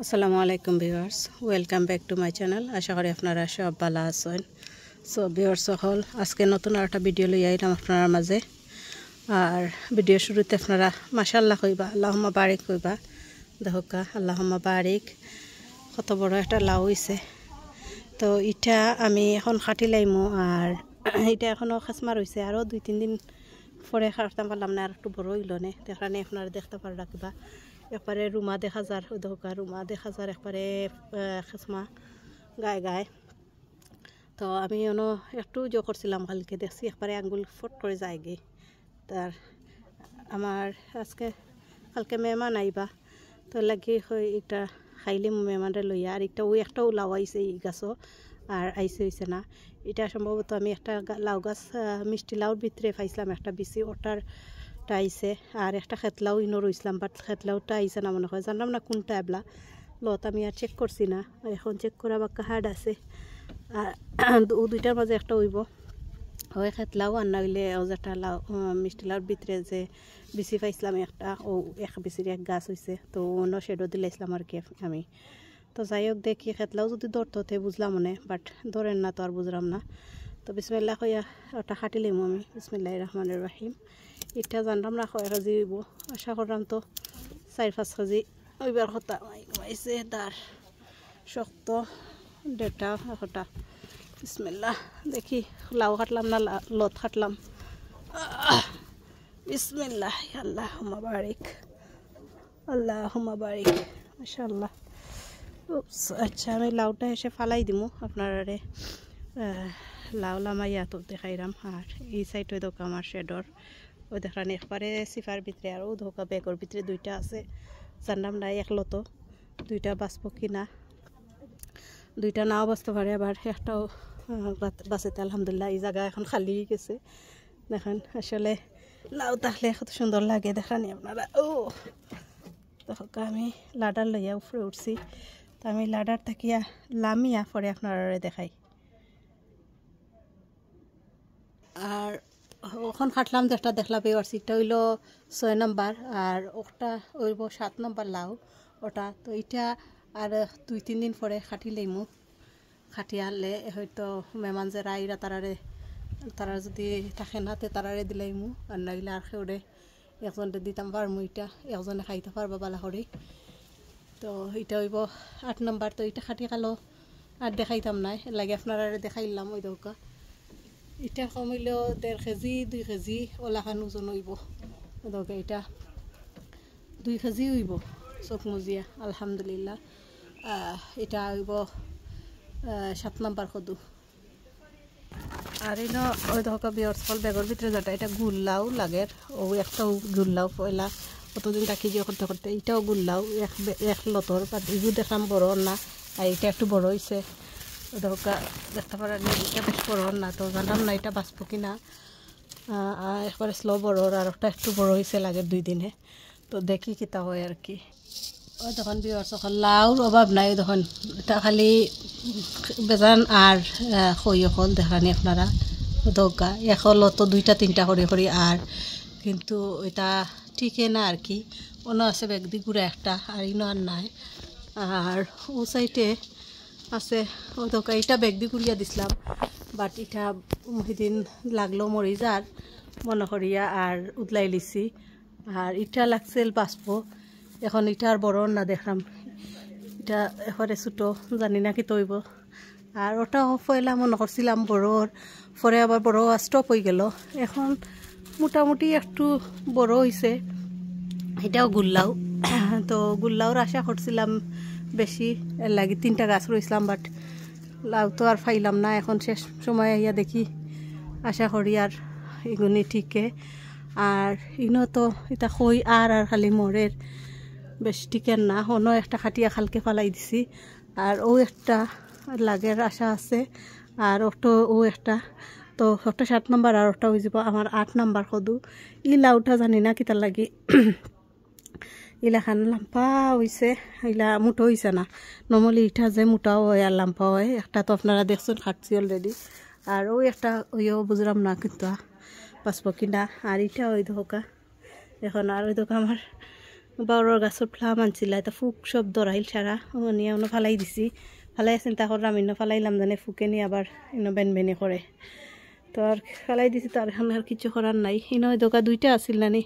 আসসালামু আলাইকুম viewers, welcome back to my channel. আশা করি আপনারা সব ভালো আছেন। সো ভিউয়ার্স সকল, আজকে নতুন আর একটা ভিডিও লই আইলাম আপনার মাঝে। আর ভিডিও শুরুতে আপনারা মাশাআল্লাহ কইবা, আল্লাহুম্মা বারিক কইবা। দেখোকা আল্লাহুম্মা বারিক, কত বড় একটা লাউ হইছে। তো এটা আমি এখন কাটি লাইমু। আর এটা এখনও খাসমার হয়েছে, আরও 2-3 দিন পরে কাটতাম পারলাম না, আর একটু বড় হইল না। দেখানে আপনারা দেখতে পার রাখবা, একবারে রুমা দেখা যার, ওই দোকা রুমা দেখা যার একবারে খাসমা গায়ে গায়ে। তো আমি একটু জো করছিলাম, কালকে দেখছি একবারে আঙ্গুল ফট করে যায় গে। তার আমার আজকে কালকে মেহমান আইবা, তো লাগি একটা খাইলে মেহমানরে লইয়া। আর একটাও লাউ আইছে এই গাছও, আর আইসে হয়েছে না। এটা সম্ভবত আমি একটা লাউ গাছ, মিষ্টি লাউর ভিতরে পাইছিলাম একটা বিচি, ওটারটা আইছে। আর একটা খেতলাও ইনো রইছিলাম, বাট খেতলাওটা আইছে না মনে হয়, জানলাম না কোনটা এবলা লত। আমি আর চেক করছি না, এখন চেক করা বাক্কা হার্ড আছে। আর দুইটার মাঝে একটা হইব, ওই খেতলাও আর না হইলে ও যেটা লাউ মিষ্টি লাউর ভিতরে যে বিচি পাইছিলাম একটা, ও এক বিচির এক গাছ হয়েছে। তো অন্য শেডও দিলাইছিলাম আর কি আমি। তো যাই হোক, দেখি খেতলাও যদি ধরতে বুঝলাম মনে, বাট ধরেন না তো আর বুঝলাম না। তো বিসমিল্লাহ কইয়া ওটা খাটিলাম আমি। বিসমিল্লাহির রহমানির রহিম। এটা জানলাম না কয় কেজি হইব, আশা করলাম তো 4-5 কেজি ওইবার কথা ঘুমাইছে। তার শক্ত ডেটা একটা। বিসমিল্লাহ, দেখি লাউ কাটলাম না লত কাটলাম। বিসমিল্লাহ, আল্লাহুম্মা বারিক, আল্লাহুম্মা বারিক, মাশাআল্লাহ। আচ্ছা, আমি লাউটা এসে ফালাই দিমু আপনারে। লাউ লামাইয়া তো দেখাইলাম। আর এই সাইড ওই দোকা আমার শেডর, ওই দেখানি একবারে সিফার ভিতরে, আর ও ধোকা ব্যাগর ভিতরে দুইটা আছে। জানলাম না একলতো দুইটা বাঁচব কিনা, দুইটা নাও বাঁচতে পারে, আবার একটাও বাঁচেতে আলহামদুলিল্লাহ। এই জায়গা এখন খালি গেছে। দেখেন আসলে লাউ তাহলে কত সুন্দর লাগে দেখানি আপনারা। ও দেখো, আমি লাডার লইয়া উপরে উঠছি। তো আমি লাডার থাকিয়া লামিয়া পরে আপনারা দেখাই। আর ওখান খাটলাম যেটা দেখলা পেয়েছি, এটা হইল 6 নম্বর, আর ওটা হইব 7 নম্বর লাউ ওটা। তো এটা আর 2-3 দিন পরে খাটি লইমু। খাটি আনলে হয়তো মেহমান যে রাইরা তারা যদি থাকে না, তে তারারে দিলাইমু। আর নাইলে আর খেউরে একজনকে দিতাম পারমু, এটা একজনে খাইতে পারবা বালা করে। তো এটা হইব 8 নম্বর। তো এটা খাটি খালো আর দেখাইতাম নাই, লাগে আপনারা দেখাইলাম। ওই দৌকা এটা কমিলেও 1.5 কেজি 2 কেজি ওলাখান ওজন হইব। ওদকে এটা 2 কেজি হইব চোখ মজিয়া আলহামদুলিল্লাহ। এটা হইব 7 নম্বর কদু। আর ওই দকা বিয়র ফল ব্যাগর ভিতরে যেটা, এটা গুল্লাও লাগের। ও একটাও গুল্লাও পয়লা কতদিন রাখি যে করতে করতে, এটাও গুল্লাও এক লতর। বাট এগুলো দেখলাম বড় না, আর এটা একটু বড় হয়েছে। দরকার দেখতে পারেন, এটা বেশ বড় না। তো জানলাম না এটা বাঁচবো কিনা। একবারে স্লো বড়, আর একটা একটু বড় হয়েছে লাগে 2 দিনে। তো দেখি কিতা হয় আর কি। ওই তখন বিয়ার তখন লাউর অভাব নাই। তখন এটা খালি বেজান আর খই অকল দেখানি আপনারা। দগা এখল তো 2-3টা করে আর, কিন্তু এটা ঠিকই না আর কি। অন্য আছে বেগদি গুঁড়া একটা, আর ইনো আর নাই। আর ও সাইডে আছে ওই দোকা, এটা ব্যাগ দিয়ে কুড়িয়া দিছিলাম, বাট এটা সেদিন লাগলো মরি যার মনে করিয়া আর উদলাই লিছি। আর এটা লাগছিল বাঁচব, এখন এটা আর বড় না দেখলাম। এটা এবারে ছোটো, জানি না কি তৈব। আর ওটাও পয়লা মনে করছিলাম বড়োর, পরে আবার বড় স্টপ হয়ে গেল। এখন মোটামুটি একটু বড় হয়েছে। এটাও গুল্লাও। তো গুল্লাওর আশা করছিলাম বেশি, এর লাগে 3টা গাছ রয়েছিলাম, বাট লাউ তো আর ফাইলাম না। এখন শেষ সময় ইয়া দেখি, আশা করি আর এগুনি ঠিকে। আর ইনো তো এটা খই আর খালি মরের বেশি টিকেন না। অন্য একটা খাটিয়া খালকে ফালাই দিছি, আর ও একটা লাগের আশা আছে। আর ও একটা, তো একটা 7 নম্বর, আর ওটা হয়ে যাব আমার 8 নম্বর কদু। ই লাউটা জানি না কিতার লাগি ইলাখান লাম্পা হয়েছে, ইলা মুটো হয়েছে না। নর্মালি ইটা যে মোটাও হয় আর লাম্পা হয়। একটা তো আপনারা দেখছেন খাটছি অলরেডি। আর ওই একটা ওইও বুঝলাম না কিন্তু বাঁচব কিনা। আর ইটা ওই ধোকা এখন, আর ওই ধোকা আমার বাউৰৰ গাছৰ ফ্লাম আনছিলা এটা ফুক সব দৰাইল সারা নিয়ে অন্য ফালাই দিছি ফালাই চিন্তা করলাম ইন্ন ফালাইলাম জানে ফুকে নিয়ে আবার ইন্ন বেনবেনি করে তো আর ফালাই দিছি তো আর এখন আর কিছু করার নাই ইনো দোকা দুইটা আছিল নানি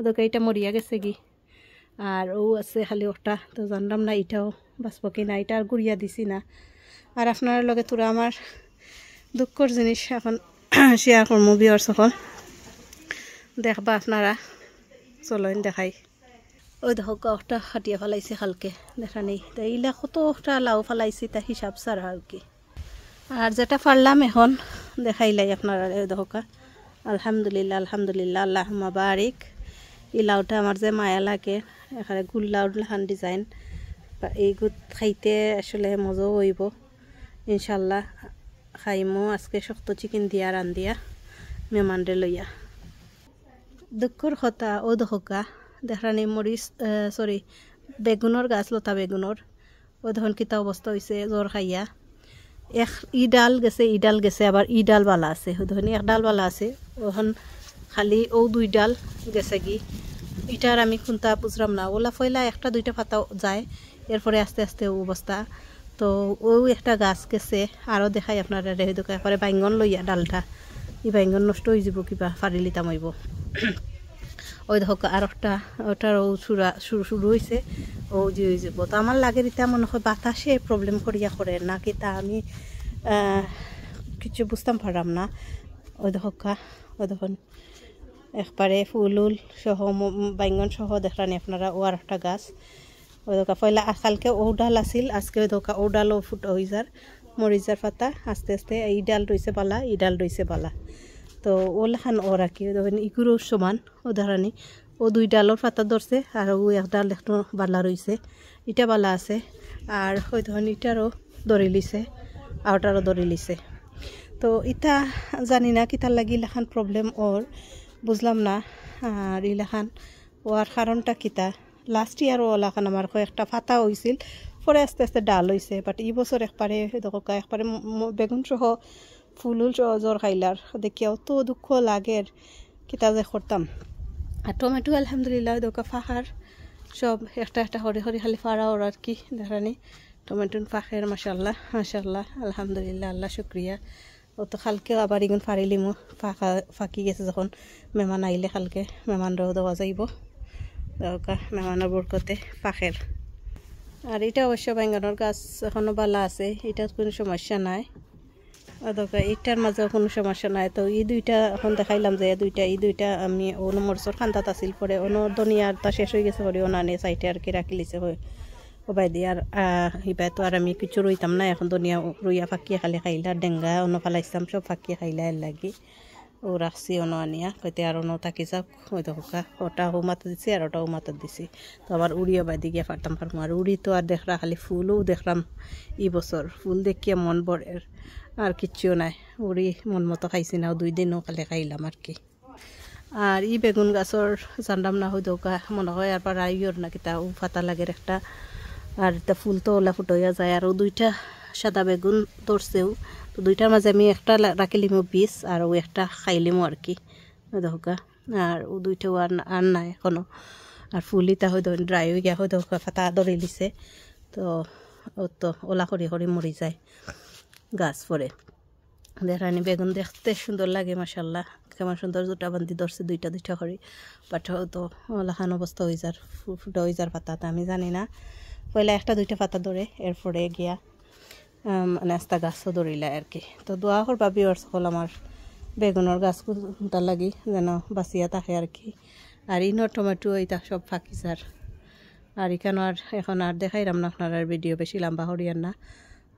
দোকা এটা মরিয়া গেছে কি আর ও আছে খালি ওটা তো জানলাম না এটাও বাঁচব কি না এটা আর গুড়িয়া দিছি না আর আপনার লগে তোরা আমার দুঃখর জিনিস এখন শেয়ার করবো বিয়ার সকল দেখবা আপনারা চলেন দেখাই ওই দেখো ওটা খাটিয়া ফেলাইছে খালকে দেখা নেই তো এইলা কতটা লাউ ফেলাইছি তা হিসাব ছাড়া আর কি আর যেটা পারলাম এখন দেখাইলাই আপনারা ওই দেখো আলহামদুলিল্লাহ আলহামদুলিল্লাহ আল্লাহ বারিক এই লাউটা আমার যে মায়া লাগে এখানে গুল লাউর লাহান ডিজাইন এইগুলো খাইতে আসলে মজাও হইব ইনশাল্লাহ খাইমো আজকে শক্ত চিকেন দিয়া রান দিয়া মেহমানরে লইয়া দুঃখর কথা ও দহকা দেখানি মরিচ সরি বেগুনের গাছ লতা বেগুনের ও দেখুন কিতা অবস্থা হয়েছে জ্বর খাইয়া ইডাল গেছে আবার ইডাল বালা আছে দেখুন এক ডাল বালা আছে ওখান খালি ও দুই ডাল গেছে কি ইটার আমি খুনতা বুঝলাম না ওলা ফয়লা একটা দুইটা পাতা যায় এরপরে আস্তে আস্তে অবস্থা তো ও একটা গাছ গেছে আরও দেখাই আপনারা রেহে দোকা একবারে বাইঙ্গন লইয়া ডালটা এই বাইঙ্গন নষ্ট হয়ে যাব কিবা ফারি লিতাম হইব ওই দেখো আর একটা ওটার ও শুরু হয়েছে ও যে হয়ে যাব তো আমার লাগে এটা মনে হয় বাতাসে প্রবলেম করিয়া করে না কি তা আমি কিছু বুঝতাম পারলাম না ওই দেখো ওই দেখুন একবারে ফুল সহ বাইঙ্গন সহ দেখলানি আপনারা ও আর একটা গাছ ওই দোকা পয়লা কালকে ও ডাল আছিল আজকে ওই দোকা ও ডালও ফুট হয়ে যার মরিচার পাতা আস্তে আস্তে এই ডাল রয়েছে বালা এই ডাল রয়েছে বালা তো ওলাখান ওর আর কি দেখেন ইগুরো সমান ও ধরানি ও দুই ডালর পাতা ধরছে আর ও এক ডাল একটু বালা রয়েছে ইটা বালা আছে আর ওই ধরেন ইটারও ধরে লিছে আউটারও ধরে লিছে তো ইটা জানি না কিতার লাগি ইলাখান প্রবলেম ওর বুঝলাম না আর ইলাখান ওর কারণটা কিতা লাস্ট ইয়ার ওলাখান আমার কয়েকটা পাতা হয়েছিল পরে আস্তে আস্তে ডাল হয়েছে বাট এই বছর একবারে দেখো একবারে বেগুন সহ ফুল জ্বর খাইলার দেখিয়াও তো দুঃখ লাগের কিতা যে করতাম আর টমেটো আলহামদুলিল্লাহ দোকা ফাঁকার সব একটা একটা হরে হরে খালি ফাড়া ওর আর কি দেখানি টমেটোর ফাঁকের মাসাল্লাহ মাসাল্লাহ আলহামদুলিল্লাহ আল্লাহ শুক্রিয়া ও তো খালকে আবার ইগুন ফাড়িলিমো ফাঁকি গেছে যখন মেহমান আইলে খালকে মেহমানরাও দেওয়া যাইব দোকা মেহমানের বরকতে ফাঁকের আর এটা অবশ্য বেঙ্গনের গাছ এখনও বালা আছে এটার কোনো সমস্যা নাই দরকার এটার মাঝে কোনো সমস্যা নাই তো এই দুইটা এখন দেখাইলাম যে এই দুইটা আমি অন্য মরচর খান্দাত আছিল পরে অন্য দুনিয়ার তা শেষ হয়ে গেছে করে অনানে সাইটে আর কি রাখি লিছে ওবাই দিয়ে আর ইবাই তো আর আমি কিছু রইতাম না এখন দুনিয়া রইয়া ফাঁকিয়ে খালি খাইলা ডেঙ্গা অন্য ফালাইছিলাম সব ফাঁকিয়ে খাইলা এর লাগি ও রাখছি অন্য আনিয়া কইতে আর অন্য থাকি যাক ওই দেখা ওটা ও মাথা দিছি আর ওটাও মাথা দিছি তো আবার উড়িয়া বাই দিয়ে ফারতাম ফারমো আর উড়ি তো আর দেখরা খালি ফুলও দেখলাম এই বছর ফুল দেখিয়া মন বড়ের আর কিচ্ছুও নাই উড়ি মন মতো খাইছি না 2 দিনও খালে খাইলাম আর কি আর ই বেগুন গাছর জানলাম না হই দৌকা মনে হয় আর পার আইয়র না কিতা ও ফাতা লাগের একটা আর এটা ফুল তো ওলা ফুটইয়া যায় আর ও দুইটা সাদা বেগুন ধরছেও তো দুইটার মাঝে আমি একটা রাখিলিমো বীজ আর ও একটা খাইলিমো আর কি দৌকা আর ও দুইটাও আর নাই এখনো আর ফুলিটা হয় ড্রাই হয়ে গিয়া হয় দৌকা ফাতা ধরে লিছে তো ও তো ওলা করি করি মরি যায় গাছ পরে দেখানি বেগুন দেখতে সুন্দর লাগে মাসাল্লাহ কেমন সুন্দর দুটা বান্দি ধরছে দুইটা দুইটা করে বাট তো ওলাখান অবস্থা হয়ে যার ফুটা হয়ে যার পাতা আমি জানি না পয়লা একটা দুইটা পাতা ধরে এরপরে গিয়া মানে আস্তা গাছও ধরিলা আর কি তো দোয়া করবা ভিউয়ার্স সকল আমার বেগুনের গাছটা লাগি যেন বাঁচিয়া থাকে আর কি আর ইনো টমেটো এইটা সব ফাঁকি যার আর এখানে আর এখন আর দেখাইলাম না আপনার আর ভিডিও বেশি লম্বা করিয়ার না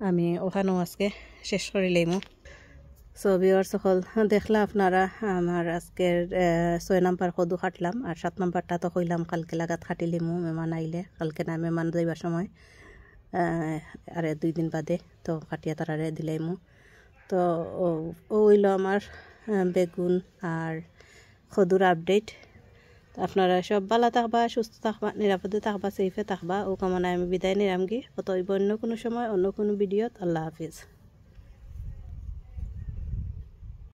আমি ওখানেও আজকে শেষ করে লইমু সো ভিউয়ার্স সকল দেখলা আপনারা আমার আজকের 6 নাম্বার কদু কাটলাম আর 7 নাম্বারটা তো কইলাম কালকে লাগাত কাটিলিমু মেহমান আইলে কালকে না মেহমান যাইবার সময় আর 2 দিন বাদে তো কাটিয়া তারারে দিলাইমু তো ও হইল আমার বেগুন আর কদুর আপডেট আপনারা সব ভালো থাকবা সুস্থ থাকবা নিরাপদে থাকবা সেফে থাকবা ও কামনায় আমি বিদায় নিলাম গি কত অন্য কোনো সময় অন্য কোনো ভিডিওত আল্লাহ হাফিজ।